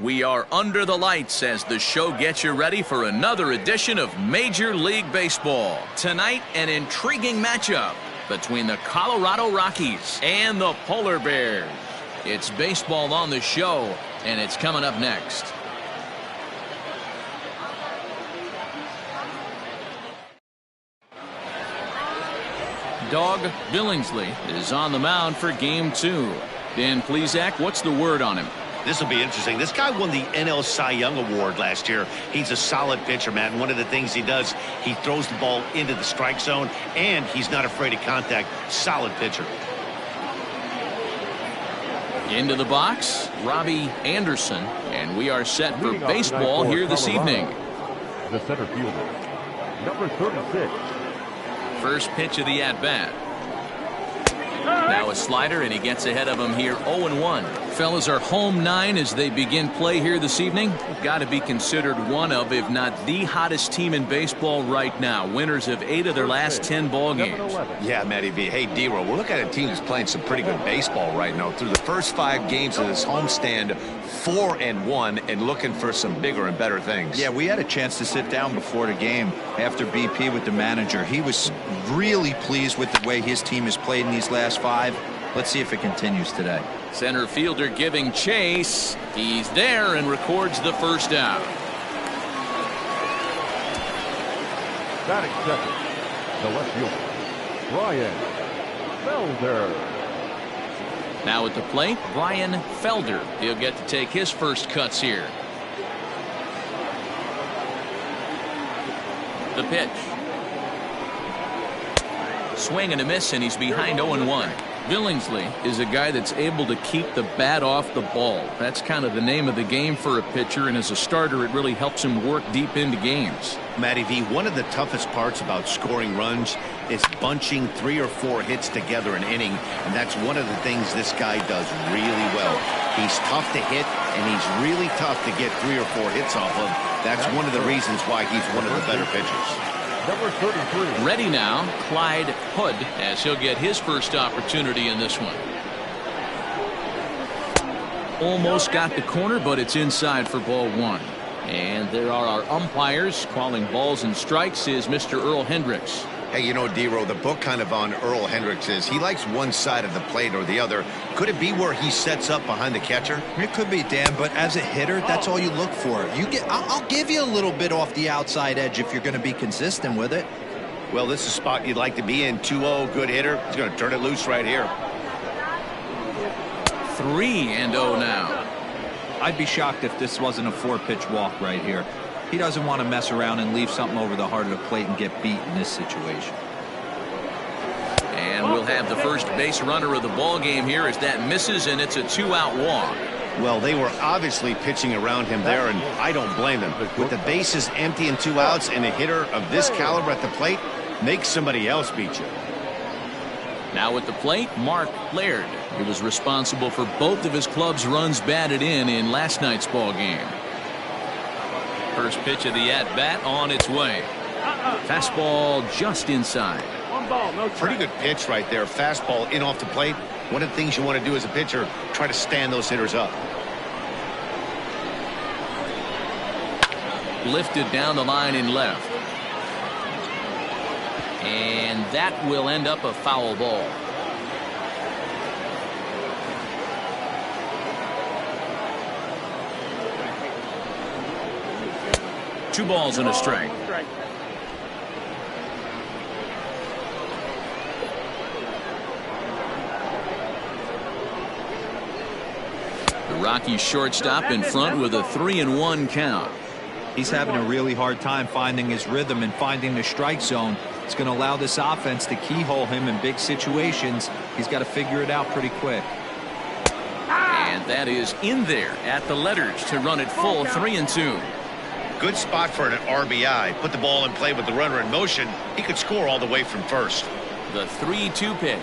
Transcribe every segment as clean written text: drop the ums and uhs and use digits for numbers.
We are under the lights as the show gets you ready for another edition of Major League Baseball. Tonight, an intriguing matchup between the Colorado Rockies and the Polar Bears. It's baseball on the show, and it's coming up next. Doug Billingsley is on the mound for Game 2. Dan Plesac, what's the word on him? This will be interesting. This guy won the NL Cy Young Award last year. He's a solid pitcher, Matt. And one of the things he does, he throws the ball into the strike zone, and he's not afraid of contact. Solid pitcher. Into the box, Robbie Anderson, and we are set for baseball here this evening. The center fielder, number 36. First pitch of the at-bat. Now a slider, and he gets ahead of him here, 0-1. Fellas, are home 9 as they begin play here this evening. Got to be considered one of, if not the hottest team in baseball right now. Winners of 8 of their last 10 ball games. Yeah, Matty V. Hey, D-Roll, we're looking at a team that's playing some pretty good baseball right now. Through the first 5 games of this homestand, 4-1, and looking for some bigger and better things. Yeah, we had a chance to sit down before the game after BP with the manager. He was really pleased with the way his team has played in these last 5. Let's see if it continues today. Center fielder giving chase. He's there and records the first out. Batting second, the left fielder, Brian Felder. Now at the plate, Brian Felder. He'll get to take his first cuts here. The pitch. Swing and a miss, and he's behind 0-1. Billingsley is a guy that's able to keep the bat off the ball. That's kind of the name of the game for a pitcher, and as a starter, it really helps him work deep into games. Matty V, one of the toughest parts about scoring runs is bunching 3 or 4 hits together an inning, and that's one of the things this guy does really well. He's tough to hit, and he's really tough to get 3 or 4 hits off of. That's one of the reasons why he's one of the better pitchers. Number 33. Ready now, Clyde Hood, as he'll get his first opportunity in this one. Almost got the corner, but it's inside for ball 1. And there are our umpires calling balls and strikes is Mr. Earl Hendricks. Hey, you know, D-Roll, the book kind of on Earl Hendricks is he likes one side of the plate or the other. Could it be where he sets up behind the catcher? It could be, Dan, but as a hitter, that's all you look for. I'll give you a little bit off the outside edge if you're going to be consistent with it. Well, this is a spot you'd like to be in. 2-0, good hitter. He's going to turn it loose right here. 3-0 now. I'd be shocked if this wasn't a 4-pitch walk right here. He doesn't want to mess around and leave something over the heart of the plate and get beat in this situation. And we'll have the first base runner of the ball game here as that misses, and it's a 2-out walk. Well, they were obviously pitching around him there, and I don't blame them. With the bases empty and 2 outs, and a hitter of this caliber at the plate, make somebody else beat you. Now at the plate, Mark Laird. He was responsible for both of his club's runs batted in last night's ball game. First pitch of the at-bat on its way. Fastball just inside. Pretty good pitch right there. Fastball in off the plate. One of the things you want to do as a pitcher, try to stand those hitters up. Lifted down the line in left. And that will end up a foul ball. Two balls and a strike. The Rockies shortstop in front with a 3-1 count. He's having a really hard time finding his rhythm and finding the strike zone. It's going to allow this offense to keyhole him in big situations. He's got to figure it out pretty quick. And that is in there at the letters to run it full 3-2. Good spot for an RBI. Put the ball in play with the runner in motion. He could score all the way from first. The 3-2 pitch.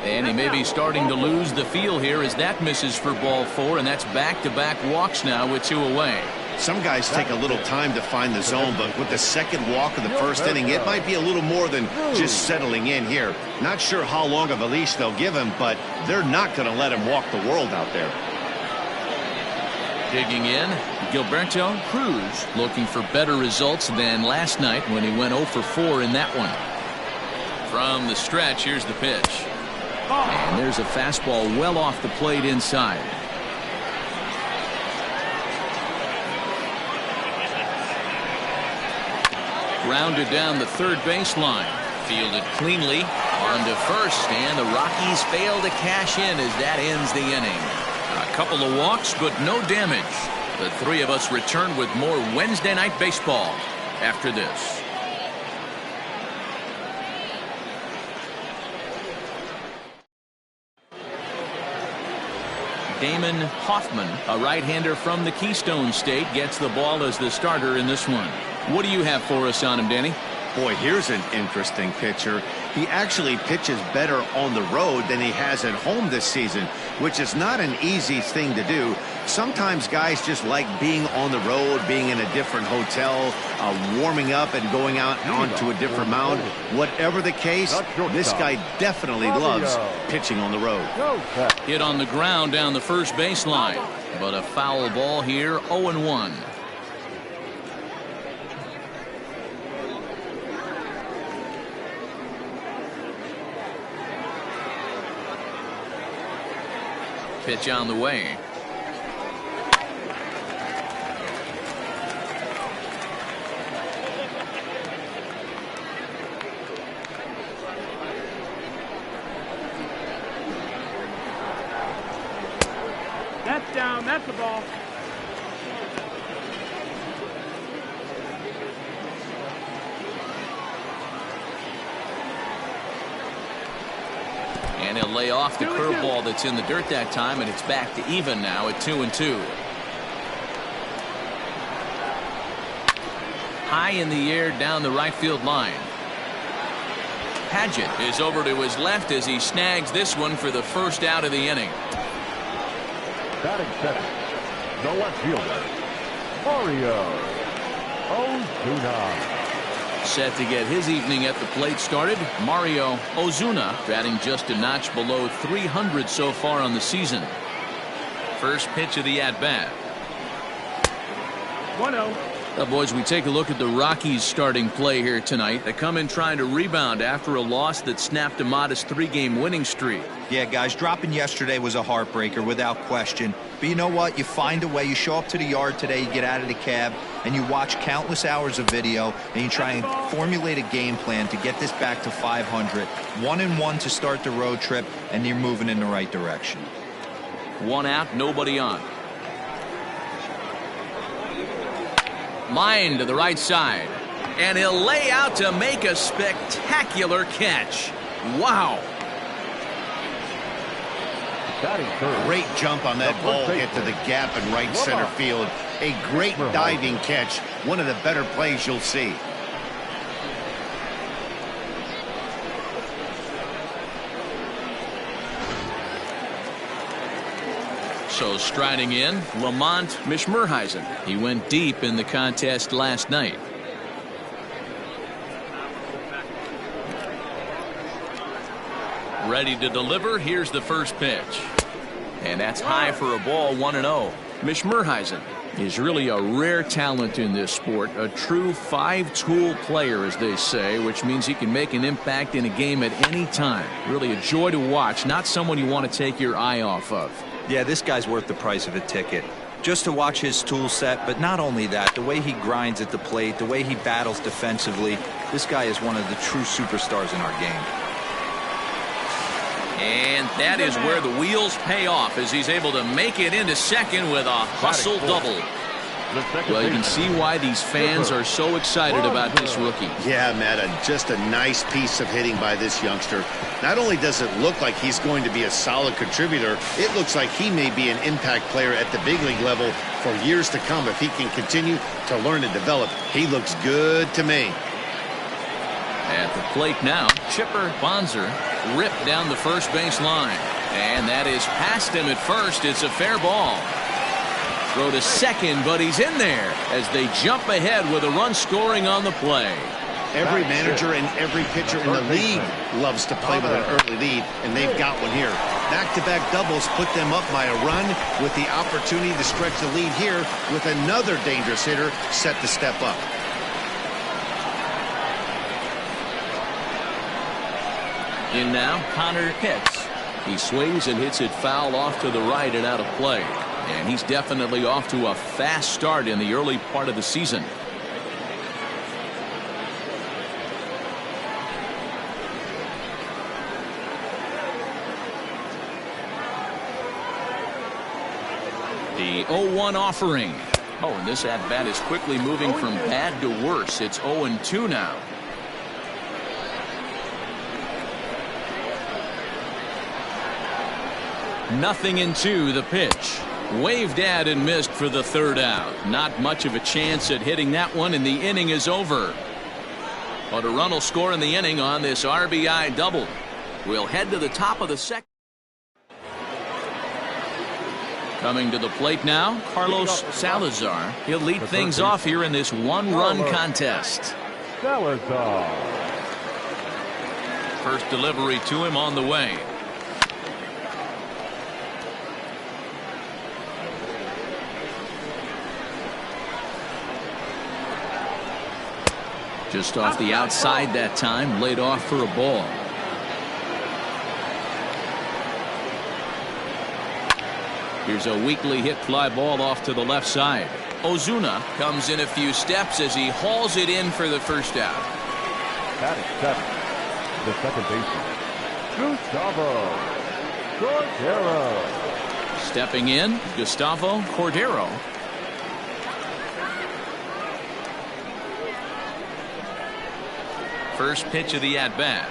And he may be starting to lose the feel here as that misses for ball 4, and that's back-to-back walks now with 2 away. Some guys take a little time to find the zone, but with the second walk of the first inning, it might be a little more than just settling in here. Not sure how long of a leash they'll give him, but they're not going to let him walk the world out there. Digging in, Gilberto Cruz, looking for better results than last night when he went 0 for 4 in that one. From the stretch, here's the pitch. And there's a fastball well off the plate inside. Grounded down the third baseline. Fielded cleanly on to first, and the Rockies fail to cash in as that ends the inning. A couple of walks, but no damage. The three of us return with more Wednesday night baseball after this. Damon Hoffman, a right-hander from the Keystone State, gets the ball as the starter in this one. What do you have for us on him, Danny? Boy, here's an interesting pitcher. He actually pitches better on the road than he has at home this season, which is not an easy thing to do. Sometimes guys just like being on the road, being in a different hotel, warming up and going out onto a different mound. Whatever the case, this guy definitely loves pitching on the road. Hit on the ground down the first baseline, but a foul ball here, 0-1. Pitch on the way. That's down. That's the ball. And he'll lay off the curveball that's in the dirt that time, and it's back to even now at 2-2. High in the air down the right field line. Paget is over to his left as he snags this one for the first out of the inning. Batting second, the left fielder, Mario Ozuna. Set to get his evening at the plate started, Mario Ozuna, batting just a notch below 300 so far on the season. First pitch of the at-bat. 1-0. Boys, we take a look at the Rockies starting play here tonight. They come in trying to rebound after a loss that snapped a modest 3-game winning streak. Yeah, guys, dropping yesterday was a heartbreaker without question. But you know what? You find a way. You show up to the yard today, you get out of the cab, and you watch countless hours of video, and you try and formulate a game plan to get this back to 500. 1-1 to start the road trip, and you're moving in the right direction. One out, nobody on. Line to the right side, and he'll lay out to make a spectacular catch. Wow. Great jump on that ball hit to the gap in right center field. A great diving catch. One of the better plays you'll see. So striding in, Lamont Mishmerheisen. He went deep in the contest last night. Ready to deliver. Here's the first pitch. And that's high for a ball, 1-0. Mishmerheisen is really a rare talent in this sport. A true five-tool player, as they say, which means he can make an impact in a game at any time. Really a joy to watch. Not someone you want to take your eye off of. Yeah, this guy's worth the price of a ticket. Just to watch his tool set, but not only that, the way he grinds at the plate, the way he battles defensively, this guy is one of the true superstars in our game. And that is where the wheels pay off as he's able to make it into second with a hustle double. Well, you can see why these fans are so excited about this rookie. Yeah, Matt, just a nice piece of hitting by this youngster. Not only does it look like he's going to be a solid contributor, it looks like he may be an impact player at the big league level for years to come if he can continue to learn and develop. He looks good to me. At the plate now, Chipper Bonzer ripped down the first base line. And that is past him at first. It's a fair ball. Throw to second, but he's in there as they jump ahead with a run scoring on the play. Every manager and every pitcher in the league loves to play with an early lead, and they've got one here. back-to-back doubles put them up by a run with the opportunity to stretch the lead here with another dangerous hitter set to step up. In now, Connor hits. He swings and hits it foul off to the right and out of play. And he's definitely off to a fast start in the early part of the season. The 0-1 offering. Oh, and this at-bat is quickly moving from bad to worse. It's 0-2 now. Nothing in two, the pitch. Waved at and missed for the third out. Not much of a chance at hitting that one, and the inning is over. But a run will score in the inning on this RBI double. We'll head to the top of the second. Coming to the plate now, Carlos Salazar. He'll lead things off here in this one-run contest. Salazar. First delivery to him on the way. Just off the outside that time, laid off for a ball. Here's a weakly hit fly ball off to the left side. Ozuna comes in a few steps as he hauls it in for the first out. Batting seventh, the second baseman, Gustavo Cordero. Stepping in, Gustavo Cordero. First pitch of the at-bat.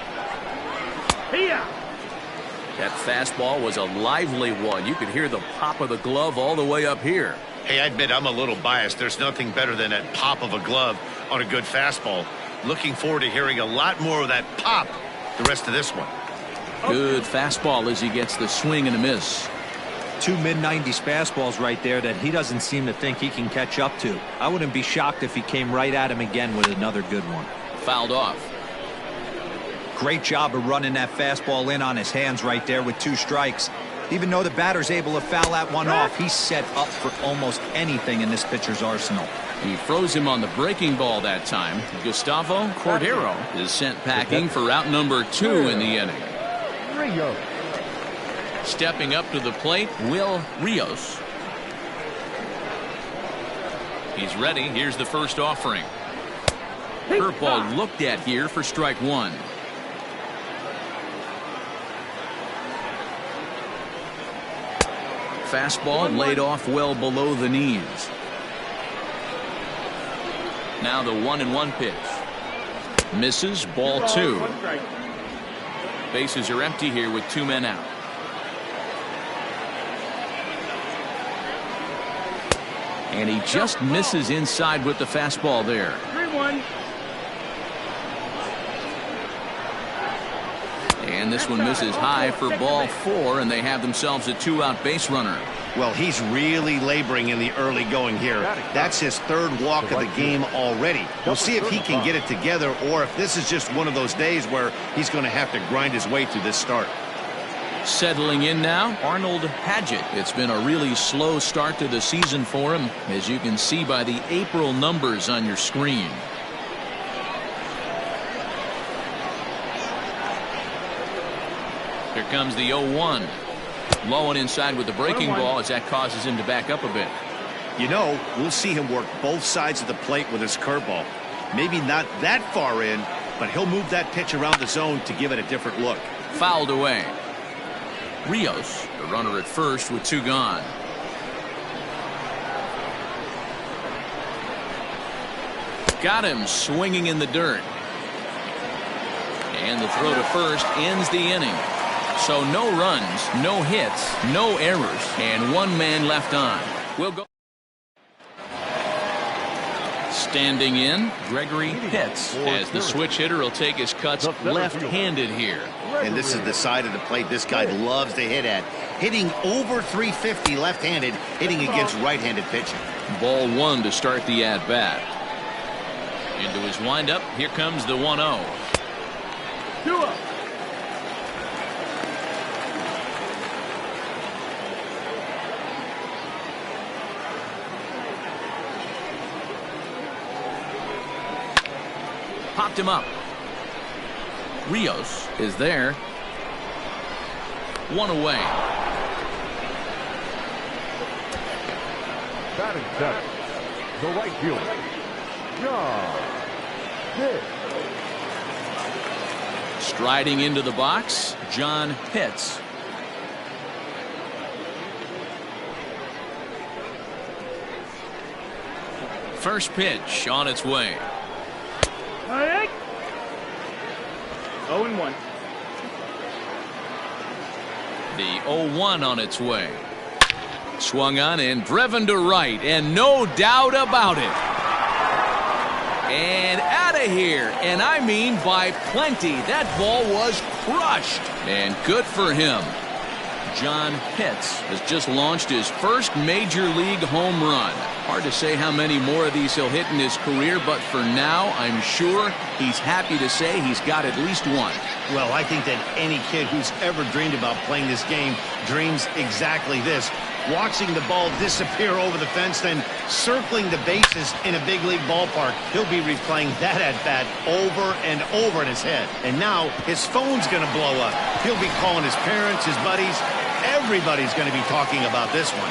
That fastball was a lively one. You could hear the pop of the glove all the way up here. Hey, I admit I'm a little biased. There's nothing better than that pop of a glove on a good fastball. Looking forward to hearing a lot more of that pop the rest of this one. Good fastball as he gets the swing and a miss. Two mid-90s fastballs right there that he doesn't seem to think he can catch up to. I wouldn't be shocked if he came right at him again with another good one. Fouled off. Great job of running that fastball in on his hands right there with two strikes. Even though the batter's able to foul that one off, he's set up for almost anything in this pitcher's arsenal. He froze him on the breaking ball that time. Gustavo Cordero is sent packing for out number 2 in the inning. Rios. Stepping up to the plate, Will Rios. He's ready. Here's the first offering. Curveball looked at here for strike one. Fastball laid off well below the knees. Now the 1-1 pitch. Misses, ball 2. Bases are empty here with 2 men out. And he just misses inside with the fastball there. 3-1. And this one misses high for ball 4, and they have themselves a 2-out base runner. Well, he's really laboring in the early going here. That's his third walk of the game already. We'll see if he can get it together or if this is just one of those days where he's going to have to grind his way through this start. Settling in now, Arnold Padgett. It's been a really slow start to the season for him, as you can see by the April numbers on your screen. Here comes the 0-1. Low and inside with the breaking ball as that causes him to back up a bit. You know, we'll see him work both sides of the plate with his curveball. Maybe not that far in, but he'll move that pitch around the zone to give it a different look. Fouled away. Rios, the runner at first with 2 gone. Got him swinging in the dirt. And the throw to first ends the inning. So no runs, no hits, no errors, and 1 man left on. We'll go. Standing in, Gregory Pitts, as the switch hitter will take his cuts left-handed here. And this is the side of the plate this guy loves to hit at. Hitting over 350 left-handed, hitting against right-handed pitching. Ball 1 to start the at-bat. Into his windup, here comes the 1-0. Popped him up. Rios is there. One away. Batting center, the right fielder, John Pitts. Striding into the box, John Pitts. First pitch on its way. 0-1. The 0-1 on its way. Swung on and driven to right, and no doubt about it. And out of here, and I mean by plenty. That ball was crushed, and good for him. John Pitts has just launched his first major league home run. Hard to say how many more of these he'll hit in his career, but for now, I'm sure he's happy to say he's got at least one. Well, I think that any kid who's ever dreamed about playing this game dreams exactly this. Watching the ball disappear over the fence, then circling the bases in a big league ballpark. He'll be replaying that at-bat over and over in his head. And now his phone's going to blow up. He'll be calling his parents, his buddies. Everybody's going to be talking about this one.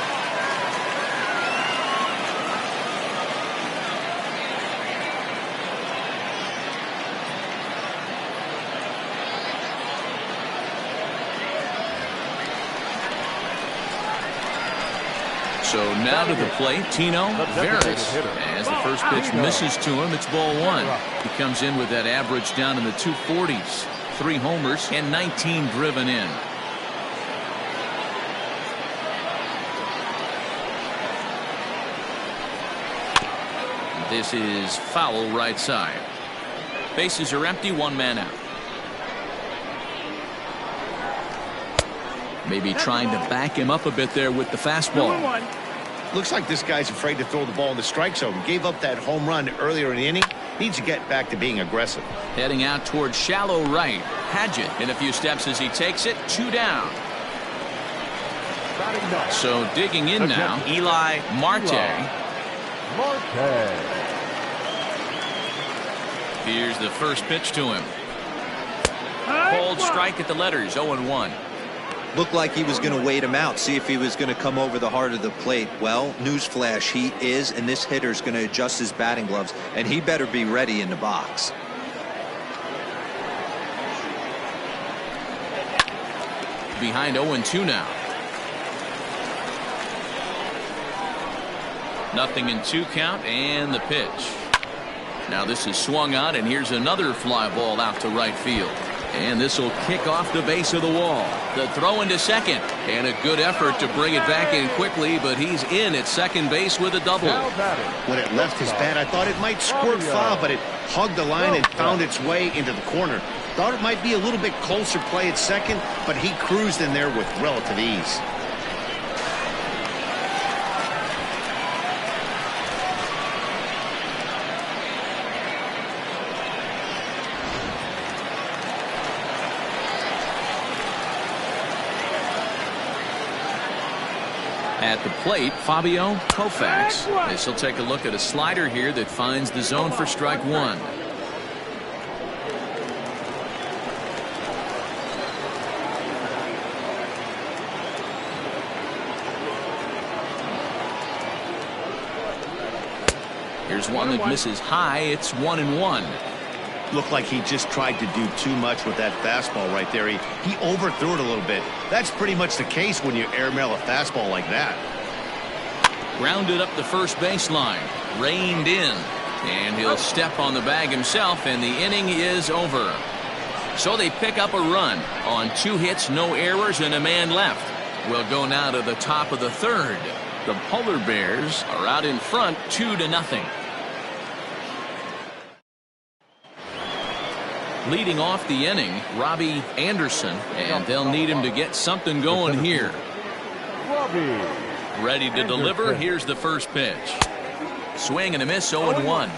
So now to the plate, Tino Veras. As the first pitch misses to him, it's ball one. He comes in with that average down in the 240s. 3 homers and 19 driven in. This is foul right side. Bases are empty, 1 man out. Maybe trying to back him up a bit there with the fastball. 2-1. Looks like this guy's afraid to throw the ball in the strike zone. Gave up that home run earlier in the inning. Needs to get back to being aggressive. Heading out towards shallow right. Padgett in a few steps as he takes it. 2 down. So digging in now, Eli Marte. Here's the first pitch to him. Cold strike at the letters, 0-1. Looked like he was going to wait him out, see if he was going to come over the heart of the plate. Well, newsflash, he is, and this hitter's going to adjust his batting gloves, and he better be ready in the box. Behind 0-2 now. Nothing in 2 count, and the pitch. Now this is swung on, and here's another fly ball out to right field. And this will kick off the base of the wall. The throw into second. And a good effort to bring it back in quickly, but he's in at second base with a double. When it left his bat, I thought it might squirt foul, but it hugged the line and found its way into the corner. Thought it might be a little bit closer play at second, but he cruised in there with relative ease. At the plate, Fabio Koufax. This will take a look at a slider here that finds the zone for strike 1. Here's one that misses high. It's 1-1. Looked like he just tried to do too much with that fastball right there. He overthrew it a little bit. That's pretty much the case when you airmail a fastball like that. Rounded up the first baseline. Reined in. And he'll step on the bag himself, and the inning is over. So they pick up a run on 2 hits, no errors, and a man left. We'll go now to the top of the 3rd. The Polar Bears are out in front 2-0. Leading off the inning, Robbie Anderson, and they'll need him to get something going here. Ready to deliver. Here's the first pitch. Swing and a miss, 0-1.